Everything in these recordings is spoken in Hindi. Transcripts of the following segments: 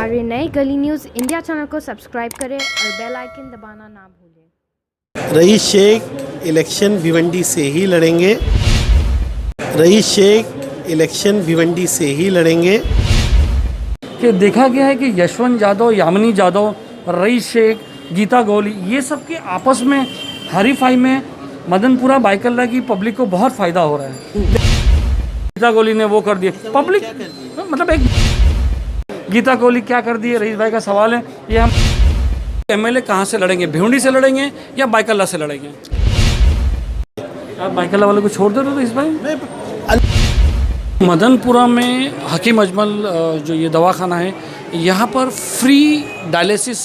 हमारे नए गली न्यूज़ इंडिया चैनल को सब्सक्राइब करें और बेल आइकन दबाना ना भूलें। रईस शेख इलेक्शन भिवंडी से ही लड़ेंगे। रईस शेख इलेक्शन भिवंडी से ही लड़ेंगे। कि देखा गया है कि यशवंत यादव, यामिनी यादव, रईस शेख, गीता गौली, ये सब के आपस में हरीफाई में मदनपुरा बाइकल्ला की पब्लिक को बहुत फ़ायदा हो रहा है। गीता गौली ने वो कर दिया, पब्लिक मतलब एक गीता गौली क्या कर दिए, रईस भाई का सवाल है। ये हम एमएलए कहाँ से लड़ेंगे, भिवंडी से लड़ेंगे या बाइकल्ला से लड़ेंगे? आप बाइकल्ला वाले को छोड़ दे रहे हो रईस भाई। मदनपुरा में हकीम अजमल जो ये दवाखाना है, यहाँ पर फ्री डायलिसिस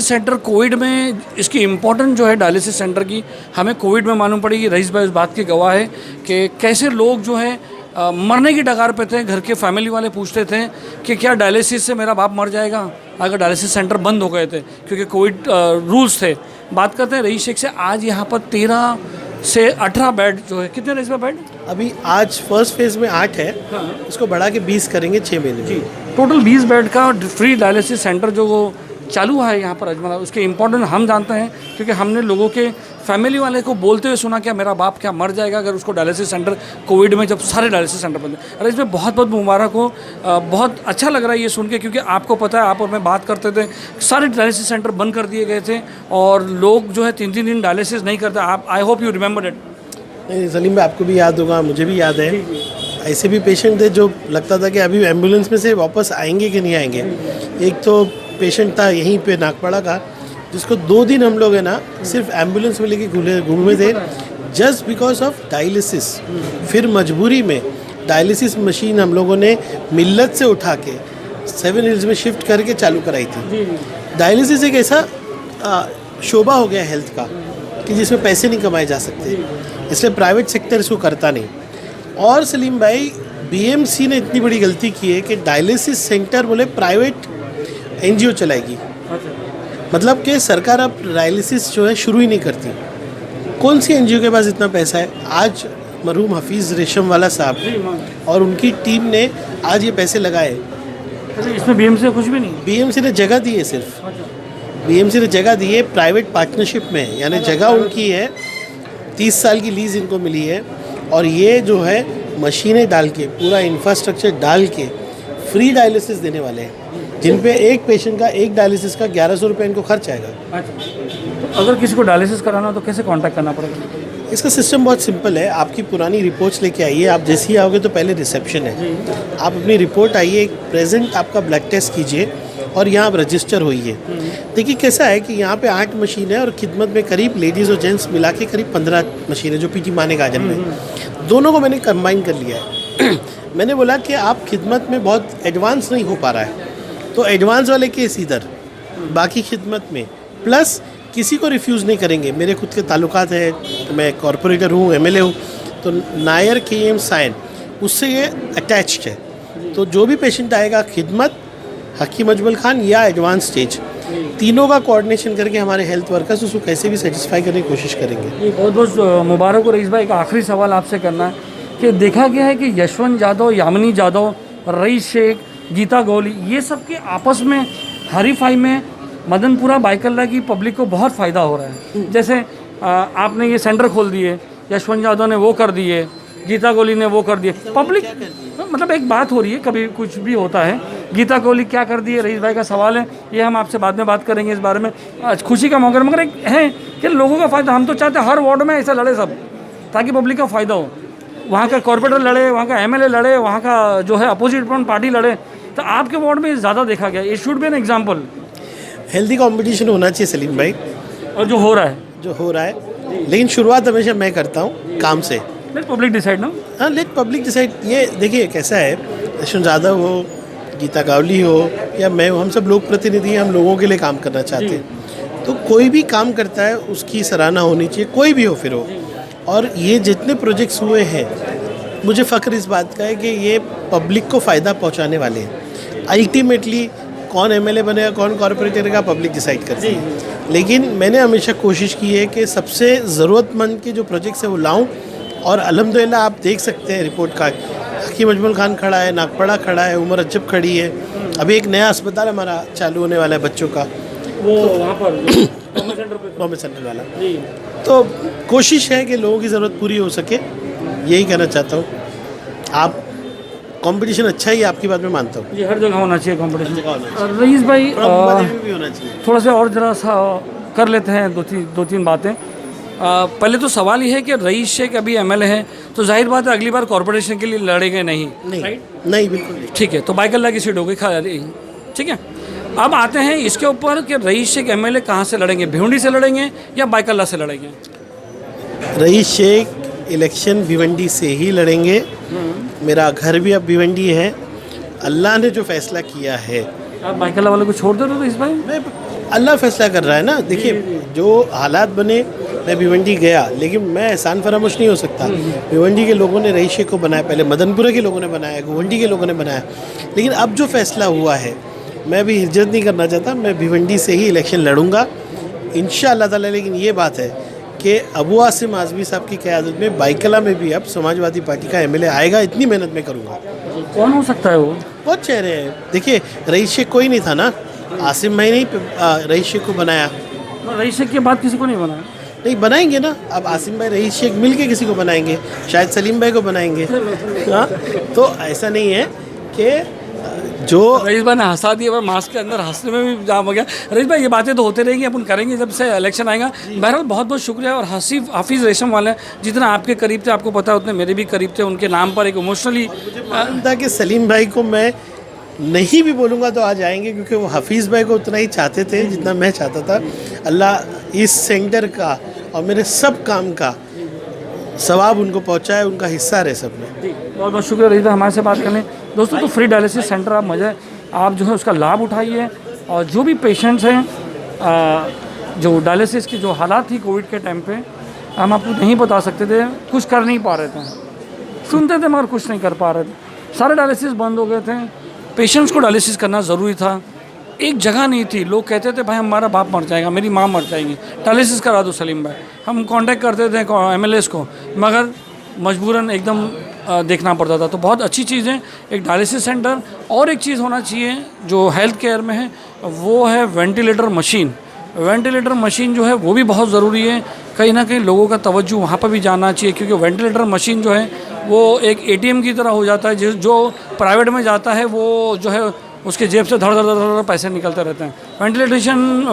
सेंटर कोविड में, इसकी इम्पोर्टेंट जो है डायलिसिस सेंटर की हमें कोविड में मालूम पड़ी। रईस भाई इस बात की गवाह है कि कैसे लोग जो है मरने की डगार पे थे। घर के फैमिली वाले पूछते थे कि क्या डायलिसिस से मेरा बाप मर जाएगा अगर डायलिसिस सेंटर बंद हो गए थे, क्योंकि कोविड रूल्स थे। बात करते हैं रईस शेख से। आज यहाँ पर 13 से 18 बेड जो है, कितने रईस बेड अभी आज फर्स्ट फेज में 8 है। हाँ। उसको बढ़ा के 20 करेंगे 6 महीने में। टोटल 20 बेड का फ्री डायलिसिस सेंटर जो वो चालू है यहाँ पर अजमल, उसके इम्पोर्टेंट हम जानते हैं क्योंकि हमने लोगों के फैमिली वाले को बोलते हुए सुना क्या मेरा बाप क्या मर जाएगा अगर उसको डायलिसिस सेंटर कोविड में, जब सारे डायलिसिस सेंटर बंद। अरे इसमें बहुत बहुत मुबारक हो, बहुत अच्छा लग रहा है ये सुन के, क्योंकि आपको पता है, आप और मैं बात करते थे, सारे डायलिसिस सेंटर बंद कर दिए गए थे और लोग जो है 3-3 दिन डायलिसिस नहीं करते। आप, I hope you remember it. नहीं सलीम भाई, आपको भी याद होगा, मुझे भी याद है। ऐसे भी पेशेंट थे जो लगता था कि अभी एम्बुलेंस में से वापस आएंगे कि नहीं आएंगे। एक तो पेशेंट था यहीं पे नागपाड़ा का, जिसको 2 दिन हम लोग है ना सिर्फ एम्बुलेंस में लेके घूमे थे जस्ट बिकॉज ऑफ डायलिसिस। फिर मजबूरी में डायलिसिस मशीन हम लोगों ने मिल्लत से उठा के 7 हिल्स में शिफ्ट करके चालू कराई थी। डायलिसिस एक ऐसा शोबा हो गया हेल्थ का कि जिसमें पैसे नहीं कमाए जा सकते, इसलिए प्राइवेट सेक्टर इसको करता नहीं। और सलीम भाई, बीएमसी ने इतनी बड़ी गलती की है कि डायलिसिस सेंटर बोले प्राइवेट एनजीओ चलाएगी। मतलब कि सरकार अब डायलिसिस जो है शुरू ही नहीं करती। कौन सी एनजीओ के पास इतना पैसा है? आज मरहूम हफीज़ रेशम वाला साहब और उनकी टीम ने आज ये पैसे लगाए। इसमें बीएमसी कुछ भी नहीं, बीएमसी ने जगह दी है, सिर्फ बीएमसी ने जगह दी है, प्राइवेट पार्टनरशिप में, यानी जगह उनकी है, 30 साल की लीज इनको मिली है। और ये जो है मशीनें डाल के, पूरा इंफ्रास्ट्रक्चर डाल के फ्री डायलिसिस देने वाले हैं, जिन पे एक पेशेंट का एक डायलिसिस का 1100 रुपये इनको खर्च आएगा। तो अगर किसी को डायलिसिस कराना हो तो कैसे कांटेक्ट करना पड़ेगा? इसका सिस्टम बहुत सिंपल है। आपकी पुरानी रिपोर्ट्स लेके आइए। आप जैसे ही आओगे तो पहले रिसेप्शन है, आप अपनी रिपोर्ट आइए, प्रेजेंट आपका ब्लड टेस्ट कीजिए और यहाँ आप रजिस्टर होइए। देखिए कैसा है कि यहाँ पे 8 मशीन है और खिदमत में करीब लेडीज़ और जेंट्स मिला के करीब 15 मशीन है जो पीटी माने गाजन में। दोनों को मैंने कंबाइन कर लिया है। मैंने बोला कि आप खिदमत में बहुत एडवांस नहीं हो पा रहा है तो एडवांस वाले केस इधर, बाकी खिदमत में, प्लस किसी को रिफ्यूज़ नहीं करेंगे। मेरे खुद के ताल्लुकात है, मैं कॉरपोरेटर हूँ, एमएलए हूँ, तो नायर केएम साइन उससे ये अटैच्ड है। तो जो भी पेशेंट आएगा, खिदमत, हकीम अजमल खान या एडवांस स्टेज, तीनों का कोऑर्डिनेशन करके हमारे हेल्थ वर्कर्स उसको कैसे भी सेटिस्फाई करने की कोशिश करेंगे। बहुत बहुत मुबारक हो रईस भाई। एक आखिरी सवाल आपसे करना है कि देखा गया है कि यशवंत यादव, यामिनी यादव, रईस शेख, गीता गौली, ये सब के आपस में हरीफाई में मदनपुरा बाइकल्ला की पब्लिक को बहुत फ़ायदा हो रहा है। जैसे आपने ये सेंटर खोल दिए, यशवंत यादव ने वो कर दिए, गीता गौली ने वो कर दिए, पब्लिक मतलब एक बात हो रही है, कभी कुछ भी होता है। गीता गौली क्या कर दिए, रईस भाई का सवाल है, ये हम आपसे बाद में बात करेंगे इस बारे में। आज खुशी का मौका, मगर एक है कि लोगों का फ़ायदा, हम तो चाहते हैं हर वार्ड में ऐसा लड़े सब, ताकि पब्लिक का फ़ायदा हो। वहाँ का कॉर्पोरेटर लड़े, वहाँ का एमएलए लड़े, वहाँ का जो है अपोजिट पार्टी लड़े, तो आपके वार्ड में ज़्यादा देखा गया। It should be an example. Healthy competition होना चाहिए सलीम भाई, और जो हो रहा है, लेकिन शुरुआत हमेशा मैं करता हूँ काम से। लेट पब्लिक डिसाइड ना। हाँ, लेट पब्लिक डिसाइड। ये देखिए कैसा है, यशवंत यादव हो, गीता गौली हो या मैं हो, हम सब लोग प्रतिनिधि हैं, हम लोगों के लिए काम करना चाहते हैं। तो कोई भी काम करता है उसकी सराहना होनी चाहिए, कोई भी हो फिर हो। और ये जितने प्रोजेक्ट्स हुए हैं, मुझे फ़ख्र इस बात का है कि ये पब्लिक को फ़ायदा पहुंचाने वाले हैं। अल्टीमेटली कौन एमएलए बनेगा, कौन कॉर्पोरेटर का, पब्लिक डिसाइड करती है। लेकिन मैंने हमेशा कोशिश की है कि सबसे ज़रूरतमंद के जो प्रोजेक्ट्स हैं वो लाऊं। और अल्हम्दुलिल्लाह आप देख सकते हैं रिपोर्ट कार्ड, हकीम अजमल खान खड़ा है, नागपाड़ा खड़ा है, उमर अज्जब खड़ी है, अभी एक नया अस्पताल हमारा चालू होने वाला है बच्चों का, वो वहाँ पर ट्रॉमा सेंटर पे बॉम्बे सेंट्रल वाला। जी तो कोशिश है कि लोगों की ज़रूरत पूरी हो सके, यही कहना चाहता हूँ। आप कंपटीशन अच्छा ही, आपकी बात मैं मानता हूँ, जी, हर जगह होना चाहिए कंपटीशन। जगह होना चाहिए। रईस भाई मदीने में भी होना चाहिए। थोड़ा सा और जरा सा कर लेते हैं दो तीन बातें। पहले तो सवाल ये है कि रईस शेख अभी एमएलए हैं, तो जाहिर बात है अगली बार कॉर्पोरेशन के लिए लड़ेंगे नहीं, नहीं राइट? नहीं, बिल्कुल नहीं। ठीक है, तो बाइकल्ला की सीट हो गई खाली, ठीक है। अब आते हैं इसके ऊपर कि रईस शेख एमएलए कहाँ से लड़ेंगे, भिवंडी से लड़ेंगे या बाइकल्ला से लड़ेंगे? रईस शेख इलेक्शन भिवंडी से ही लड़ेंगे। मेरा घर भी अब भिवंडी है। अल्लाह ने जो फैसला किया है, आप बाइकल्ला वाले को छोड़ दे रहे हो रईस भाई? मैं अल्लाह फैसला कर रहा है ना। देखिए, जो हालात बने, मैं भिवंडी गया, लेकिन मैं एहसान फरामोश नहीं हो सकता। भिवंडी के लोगों ने रईस शेख को बनाया, पहले मदनपुरा के लोगों ने बनाया, भिवंडी के लोगों ने बनाया, लेकिन अब जो फैसला हुआ है, मैं भी हिज्जत नहीं करना चाहता, मैं भिवंडी से ही इलेक्शन लड़ूंगा इंशाअल्लाह ताला। लेकिन ये बात है कि अबू आसिम आज़मी साहब की क़यादत में बाइकला में भी अब समाजवादी पार्टी का एमएलए आएगा, इतनी मेहनत मैं करूँगा। कौन हो सकता है वो? बहुत चेहरे हैं। देखिए, रईस शेख कोई नहीं था ना, आसिम भाई नहीं रईस शेख को बनाया। रईस शेख के बाद किसी को नहीं बनाया? नहीं, बनाएंगे ना। अब आसिम भाई रईस शेख मिल के किसी को बनाएंगे, शायद सलीम भाई को बनाएंगे। हाँ, तो ऐसा नहीं है कि जो रईस भाई ने हंसा दिया, पर मास्क के अंदर हंसने में भी जाम हो गया। रईस भाई, ये बातें तो होते रहेंगी, अपन करेंगे जब से इलेक्शन आएगा। बहरहाल बहुत बहुत शुक्रिया। और हाफिज़ रेशम वाले जितना आपके करीब थे, आपको पता है, उतने मेरे भी करीब थे। उनके नाम पर एक इमोशनली मालूम था कि सलीम भाई को मैं नहीं भी बोलूँगा तो आ जाएंगे, क्योंकि वो हफीज़ भाई को उतना ही चाहते थे जितना मैं चाहता था। अल्लाह इस सेंटर का और मेरे सब काम का सवाब उनको पहुँचाए, उनका हिस्सा रहे सब में। बहुत बहुत शुक्रिया रईस भाई हमारे से बात करने। दोस्तों, तो फ्री डायलिसिस सेंटर आप मज़े आप जो है उसका लाभ उठाइए। और जो भी पेशेंट्स हैं, जो डायलिसिस की जो हालात थी कोविड के टाइम पे, हम आपको नहीं बता सकते थे, कुछ कर नहीं पा रहे थे, सुनते थे मगर कुछ नहीं कर पा रहे थे। सारे डायलिसिस बंद हो गए थे। पेशेंट्स को डायलिसिस करना ज़रूरी था। एक जगह नहीं थी, लोग कहते थे भाई हमारा बाप मर जाएगा, मेरी माँ मर जाएगी, डायलिसिस करा दो सलीम भाई। हम कांटेक्ट करते थे एमएलएस को, मगर मजबूरन एकदम देखना पड़ता था। तो बहुत अच्छी चीज़ है एक डायलिसिस सेंटर। और एक चीज़ होना चाहिए जो हेल्थ केयर में है, वो है वेंटिलेटर मशीन। वेंटिलेटर मशीन जो है वो भी बहुत ज़रूरी है। कहीं ना कहीं लोगों का तवज्जो वहाँ पर भी जाना चाहिए, क्योंकि वेंटिलेटर मशीन जो है वो एक एटीएम की तरह हो जाता है। जो प्राइवेट में जाता है वो जो है उसके जेब से धड़ धड़ धड़ धड़ पैसे निकलते रहते हैं।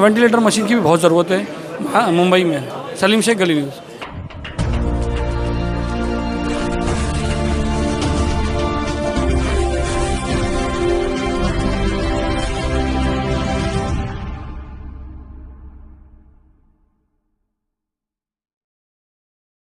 वेंटिलेटर मशीन की भी बहुत ज़रूरत है मुंबई में। सलीम शेख, गली न्यूज़।